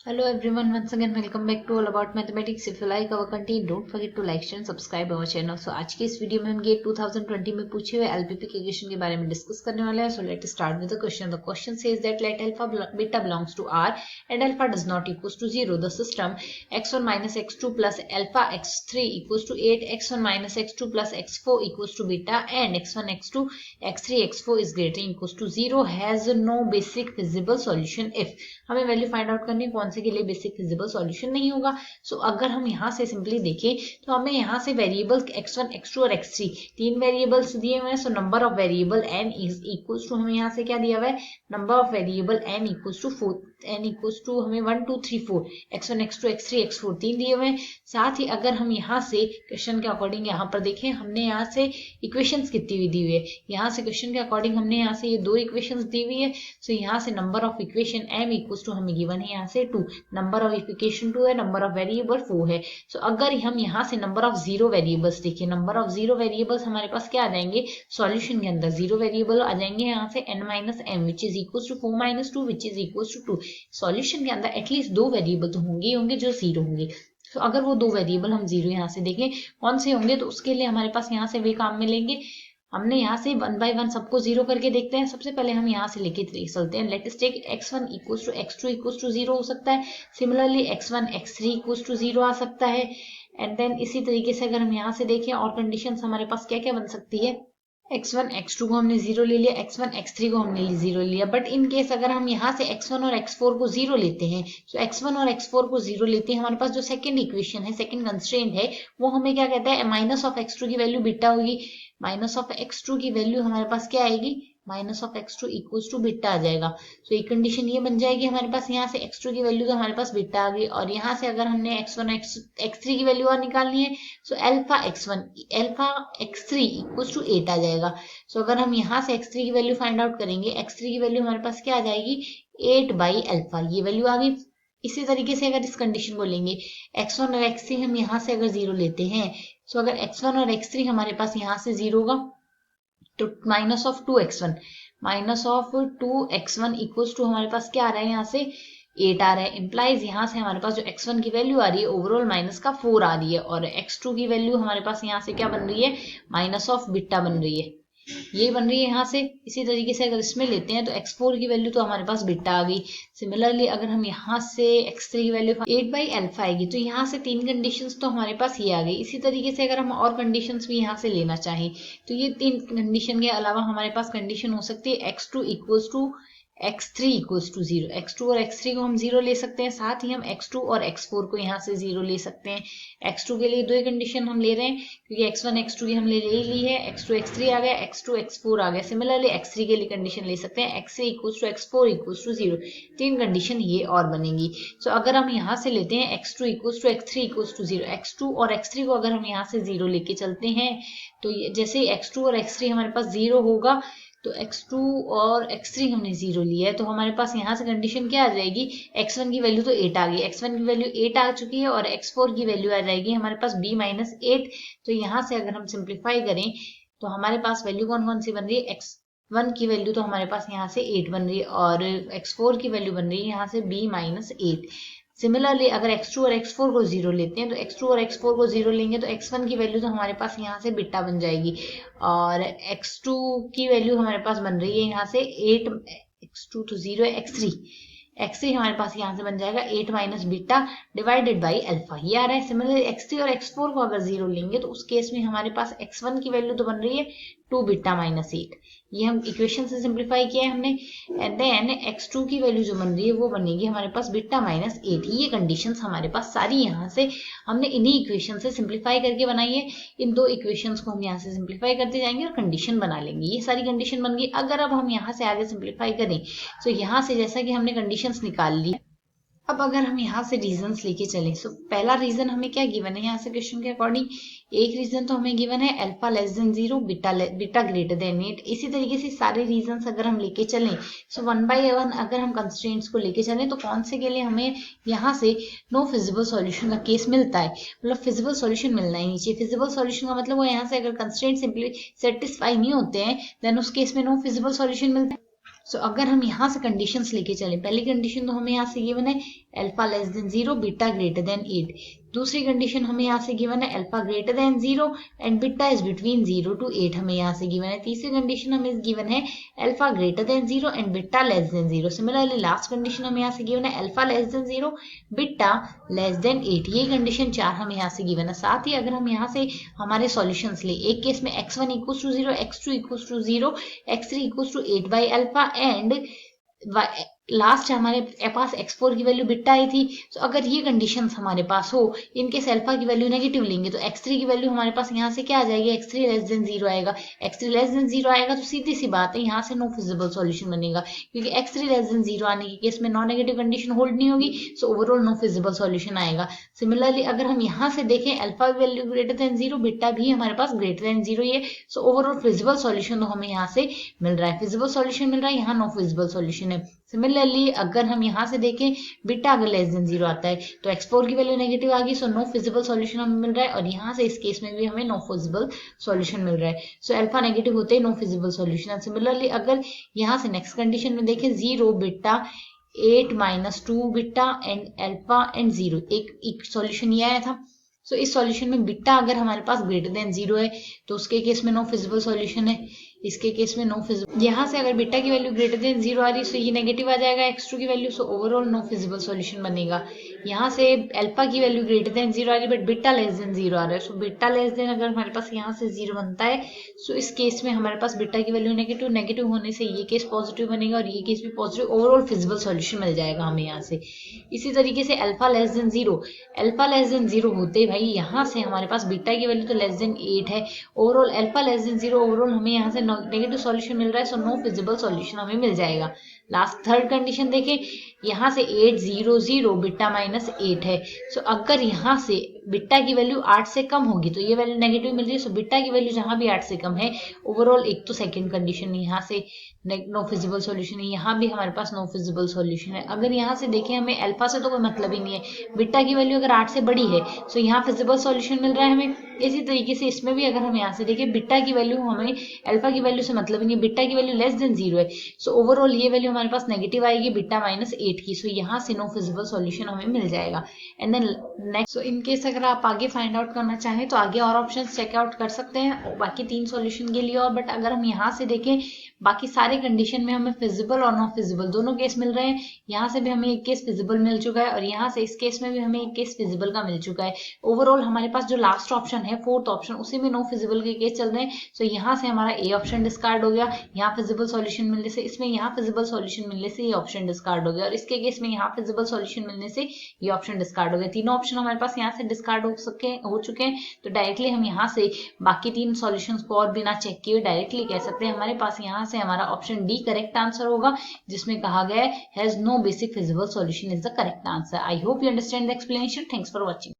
Hello everyone, once again welcome back to All About Mathematics. If you like our content, don't forget to like, share and subscribe our channel. So आज के इस video में हम gate 2020 में पूछे हुए LPP के question के बारे में डिस्कस करने वाले हैं. So let's start with the question. The question says that let alpha beta belongs to R and alpha does not equals to 0. The system x1 minus x2 plus alpha x3 equals to 8, x1 minus x2 plus x4 equals to beta and x1 x2 x3 x4 is greater than equals to 0 has no basic feasible solution if. हमें value find out करनी है कौन से के लिए basic feasible solution नहीं होगा. सो अगर हम यहाँ से सिंपली देखें तो हमें यहाँ से वेरिएबल x1 x2 और x3 तीन वेरिएबल्स दिए हुए हैं. So number of variable n is equals to हमें यहाँ से क्या दिया हुआ है, number of variable n equals to 4, n equals to हमें 1 2 3 4 x1 x2 x3 x4 तीन दिए हुए हैं. साथ ही अगर हम यहाँ से क्वेश्चन के अकॉर्डिंग यहाँ पर देखें हमने यहाँ से इक्वेशंस कितनी हुई दी हुई है, यहाँ से क्वेश्चन के अकॉर्डिंग हमने यहाँ से ये दो इक्वेशंस दी हुई है. सो यहाँ से number of equation m equals to हमें गिवन है यहाँ से 2, नंबर ऑफ इक्वेशन 2 है, नंबर ऑफ वेरिएबल 4 है. सो अगर हम यहाँ से नंबर ऑफ जीरो वेरिएबल्स देखिए, नंबर ऑफ जीरो वेरिएबल्स हमारे पास क्या आ जाएंगे सॉल्यूशन के अंदर, जीरो वेरिएबल आ जाएंगे यहाँ से n minus m which is equals to 4 minus 2 which is equals to 2. Solution के अंदर एटलीस्ट दो वेरिएबल तो होंगे जो जीरो होंगे. तो अगर वो दो वेरिएबल हम जीरो यहाँ से देखें कौन से होंगे, तो उसके लिए हमारे पास यहाँ से वे काम मिलेंगे. हमने यहाँ से वन बाय वन सबको जीरो करके देखते हैं. सबसे पहले हम यहाँ से लेके चलते हैं. Let us take x1 equals to x2 equals to 0 हो सकता है. Similarly x1 x3 equals to 0 आ सकता है. एंड देन इसी तरीके से अगर हम यहाँ से देखें और कंडीशंस हमारे पास क्या क्या बन सकती है, x1 x2 को हमने जीरो ले लिया, x1 x3 को हमने जीरो ले लिया. बट इन केस अगर हम यहाँ से x1 और x4 को जीरो लेते हैं, तो x1 और x4 को जीरो लेते हैं, हमारे पास जो सेकंड इक्वेशन है, सेकंड कंस्ट्रेंट है, वो हमें क्या कहता है, माइनस ऑफ x2 की वैल्यू बीटा होगी. माइनस ऑफ x2 की वैल्यू हमारे पास क्या आएगी, minus of x2 equals to beta आ जाएगा. तो एक कंडीशन ये बन जाएगी हमारे पास, यहाँ से x2 की वैल्यू तो हमारे पास बीटा आ गई, और यहाँ से अगर हमने x1 x3 की वैल्यू और निकालनी है, so alpha x3 equals to 8 आ जाएगा. सो अगर हम यहाँ से x3 की वैल्यू फाइंड आउट करेंगे, x3 की वैल्यू हमारे पास क्या आ जाएगी 8 बाई अल्फा, ये वैल्यू आ गई. इसी तरीके से अगर इस कंडीशन को लेंगे, x1 और x3 हम यहाँ से अगर जीरो लेते हैं, सो अगर x1 और x3 हमारे पास यहाँ से जीरो होगा, तो minus of 2x1 equals to हमारे पास क्या आ रहा है, यहाँ से 8 आ रहा है. इंप्लाइज यहाँ से हमारे पास जो x1 की वैल्यू आ रही है ओवरऑल माइनस का 4 आ रही है, और x2 की वैल्यू हमारे पास यहाँ से क्या बन रही है, माइनस ऑफ बीटा बन रही है, ये बन रही है यहाँ से. इसी तरीके से अगर इसमें लेते हैं तो x4 की वैल्यू तो हमारे पास बीटा आ गई. सिमिलरली अगर हम यहाँ से x3 की वैल्यू 8 बाई अल्फा आएगी, तो यहाँ से तीन कंडीशंस तो हमारे पास ये आ गई. इसी तरीके से अगर हम और कंडीशंस भी यहाँ से लेना चाहें, तो ये तीन कंडीशन के अलावा हमारे पास कंडीशन हो सकती है x2 equals to x3 equals to 0. x2 और x3 को हम 0 ले सकते हैं, साथ ही हम x2 और x4 को यहाँ से 0 ले सकते हैं. x2 के लिए दो ही कंडीशन हम ले रहे हैं, क्योंकि x1 x2 की हमने ले ली है, x2 x3 आ गया, x2 x4 आ गया. सिमिलरली x3 के लिए कंडीशन ले सकते हैं, x3 equals to x4 equals to 0. तीन कंडीशन ये और बनेगी. सो अगर हम यहाँ से लेते हैं x2 equals to x3 equals to 0, x2 और x3 को अगर हम यहाँ से 0 लेके चलते हैं, तो जैसे x2 और x3 हमारे पास 0 होगा, तो x2 और x3 हमने 0 लिया है, तो हमारे पास यहाँ से कंडीशन क्या आ जाएगी, x1 की वैल्यू तो 8 आ गई, x1 की वैल्यू 8 आ चुकी है, और x4 की वैल्यू आ जाएगी हमारे पास b माइनस 8. तो यहाँ से अगर हम सिंप्लीफाई करें तो हमारे पास वैल्यू कौन कौन सी बन रही है, x1 की वैल्यू तो हमारे पास यहाँ से 8 बन रही है, और x4 की वैल्यू बन रही है यहाँ से b माइनस 8. सिमिलरली अगर x2 और x4 को 0 लेते हैं, तो x2 और x4 को 0 लेंगे तो x1 की वैल्यू तो हमारे पास यहाँ से बीटा बन जाएगी, और x2 की वैल्यू हमारे पास बन रही है यहाँ से 8, x2 तो 0 है, x3 हमारे पास यहाँ से बन जाएगा 8 minus beta divided by alpha, ये आ रहा है. सिमिलरली x3 और x4 को अगर 0 लेंगे, तो उस केस में हमारे पास x1 की वैल्यू तो बन रही है 2 बीटा माइनस 8. ये हम इक्वेशन से सिंप्लीफाई किया है हमने. एंड देन x2 की वैल्यू जो बन रही है वो बनेगी हमारे पास बीटा माइनस 8. ये कंडीशंस हमारे पास सारी यहाँ से हमने इन्हीं इक्वेशन से सिंप्लीफाई करके बनाई है. इन दो इक्वेशंस को हम यहाँ से सिंप्लीफाई करते जाएंगे और कंडीशन बना लेंगे. ये सारी कंडीशन बन गई. अगर अब हम यहाँ से आगे सिंप्लीफाई करें, तो यहाँ से जैसा कि हमने कंडीशंस निकाल ली, अब अगर हम यहाँ से रीजंस लेके चलें, सो पहला रीजन हमें क्या गिवन है यहाँ से क्वेश्चन के अकॉर्डिंग, एक रीजन तो हमें गिवन है alpha less than 0 beta greater than 8. इसी तरीके से सारे रीजंस अगर हम लेके चलें, सो 1 बाय 1 अगर हम कंस्ट्रेंट्स को लेके चलें, तो कौन से के लिए हमें यहाँ से नो फिजिबल सॉल्यूशन का केस मिलता है, मतलब फिजिबल सॉल्यूशन मिलना ही नहीं चाहिए. फिजिबल सॉल्यूशन का मतलब वो यहाँ से अगर कंस्ट्रेंट सिंपली सेटिस्फाई नहीं होते हैं, देन उस केस में नो फिजिबल सॉल्यूशन मिलता है. सो अगर हम यहाँ से कंडीशंस लेके चले, पहली कंडीशन तो हमें यहाँ से गिवन है alpha less than 0 beta greater than 8। दूसरी कंडीशन हमें यहाँ से गिवन है alpha greater than 0 and beta is between 0 to 8 हमें यहाँ से गिवन है। तीसरी कंडीशन हमें गिवन है alpha greater than 0 and beta less than 0। Similarly last condition हमें यहाँ से गिवन है alpha less than 0 beta less than 8। ये कंडीशन 4 हमें यहाँ से गिवन है। साथ ही अगर हम यहाँ से हमारे सॉल्यूशंस ले, एक केस में x1 equal to 0, x2 equal to 0, x3 equal to 8 by alpha and last हमारे पास x4 की वैल्यू बीटा आई थी। तो अगर ये कंडीशंस हमारे पास हो, इनकेस अल्फा की वैल्यू नेगेटिव लेंगे तो x3 की वैल्यू हमारे पास यहाँ से क्या आ जाएगी, x3 लेस देन 0 आएगा। x3 लेस देन 0 आएगा तो सीधी सी बात है यहाँ से नो फिजिबल सॉल्यूशन बनेगा, क्योंकि x3 लेस देन 0 आने के केस में नॉन नेगेटिव कंडीशन होल्ड नहीं होगी, so overall no feasible solution आएगा। सिमिलरली अगर हम यहाँ से देखें अल्फा की वैल्यू ग्रेटर देन 0, बीटा भी हमारे पास ग्रेटर देन 0 ही है, सो ओवरऑल फिजिबल सॉल्यूशन तो हमें यहाँ से मिल रहा है, फिजिबल सॉल्यूशन मिल रहा है, यहाँ नो फिजिबल सॉल्यूशन है। सिमिलरली अगर हम यहाँ से देखें बीटा अगर लेस देन 0 आता है तो x4 की वैल्यू नेगेटिव आ गई, सो नो फिजिबल सॉल्यूशन हमें मिल रहा है, और यहाँ से इस केस में भी हमें नो फिजिबल सॉल्यूशन मिल रहा है। सो अल्फा नेगेटिव होते ही नो फिजिबल सॉल्यूशन। सिमिलरली अगर यहाँ से नेक्स्ट कंडीशन में देखें 0 beta 8 minus 2 beta and alpha and 0, एक सॉल्यूशन ये आया था। सो इस सॉल्यूशन में बीटा अगर हमारे पास ग्रेटर देन 0 है तो उसके केस में नो फिजिबल सॉल्यूशन है, इसके केस में नो फिजिबल। यहाँ से अगर बीटा की वैल्यू ग्रेटर देन 0 आ रही है तो ये नेगेटिव आ जाएगा x2 की value, so overall no feasible solution बनेगा। यहाँ से अल्फा की वैल्यू ग्रेटर देन 0 आ रही है बट बीटा लेस देन 0 आ रहा है, सो बीटा लेस देन अगर हमारे पास यहाँ से 0 बनता है, सो इस केस में हमारे पास बीटा की वैल्यू नेगेटिव होने से ये केस पॉजिटिव बनेगा और ये केस भी पॉजिटिव, ओवरऑल फिजिबल सॉल्यूशन मिल जाएगा हमें यहाँ से। इसी तरीके से अल्फा लेस देन 0 होते भाई यहाँ से हमारे पास बीटा की वैल्यू तो लेस देन 8 है, overall alpha less than 0, overall हमें यहाँ से नेगेटिव सॉल्यूशन मिल रहा है, सो नो फिजिबल सॉल्यूशन हमें मिल जाएगा। लास्ट थर्ड कंडीशन देखें, यहाँ से 8 0 0 बीटा माइनस 8 है, सो अगर यहाँ से बीटा की वैल्यू 8 से कम होगी तो ये वैल्यू नेगेटिव मिल रही है, सो बीटा की वैल्यू जहां भी 8 से कम है, ओवरऑल एक तो सेकंड कंडीशन यहाँ से नो फिजिबल सॉल्यूशन है, यहाँ भी हमारे पास नो फिजिबल सॉल्यूशन है। अगर यहाँ से देखें हमें अल्फा से तो कोई मतलब ही नहीं है, बीटा की वैल्यू अगर 8 से बड़ी है सो यहाँ फिजिबल सॉल्यूशन मिल रहा है हमें। इसी तरीके से इसमें भी अगर हम यहाँ से देखें बीटा की वैल्यू हमें अल्फा की वैल्यू से मतलब नहीं है, बीटा की वैल्यू लेस देन 0 है, सो ओवरऑल ये वैल्यू हमारे पास नेगेटिव आएगी बीटा माइनस 8 की, सो यहाँ से नो फिजिबल सॉल्यूशन हमें मिल जाएगा। And then next, so in case अगर आप आगे फाइंड आउट करना चाहें तो आगे और ऑप्शंस चेकआउट कर सकते हैं बाकी 3 सॉल्यूशन के लिए और, बट अगर हम यहाँ से देखें बाकी सारे कंडीशन में हमें फिजिबल और नॉन फिजिबल दोनों केस मिल रहे हैं। यहाँ से भी हमें एक केस फिजिबल मिल चुका है और यहाँ से इस केस में भी हमें एक केस फिजिबल का मिल चुका है। ओवरऑल हमारे पास जो लास्ट ऑप्शन है, फोर्थ ऑप्शन, उसी में नो फिजिबल के केस चल रहे हैं, सो यहाँ से हमारा ए ऑप्शन डिस्कार्ड हो गया। यहाँ फिजिबल सॉल्यूशन मिलने से, इसमें यहाँ फिजिबल सॉल्यूशन मिलने से ये ऑप्शन डिस्कार्ड हो गया और इसके केस में यहाँ फिजिबल सॉल्यूशन मिलने से ये ऑप्शन डिस्कार्ड हो गया। तीनों ऑप्शन हमारे पास यहाँ से डिस्कार्ड हो चुके हैं, तो डायरेक्टली हम यहाँ से बाकी 3 सॉल्यूशंस को और बिना चेक किए डायरेक्टली कह सकते हैं हमारे पास यहाँ से हमारा ऑप्शन डी करेक्ट आंसर होगा, जिसमें कहा गया है has no basic feasible solution is the correct answer. I hope you understand the explanation. Thanks for watching.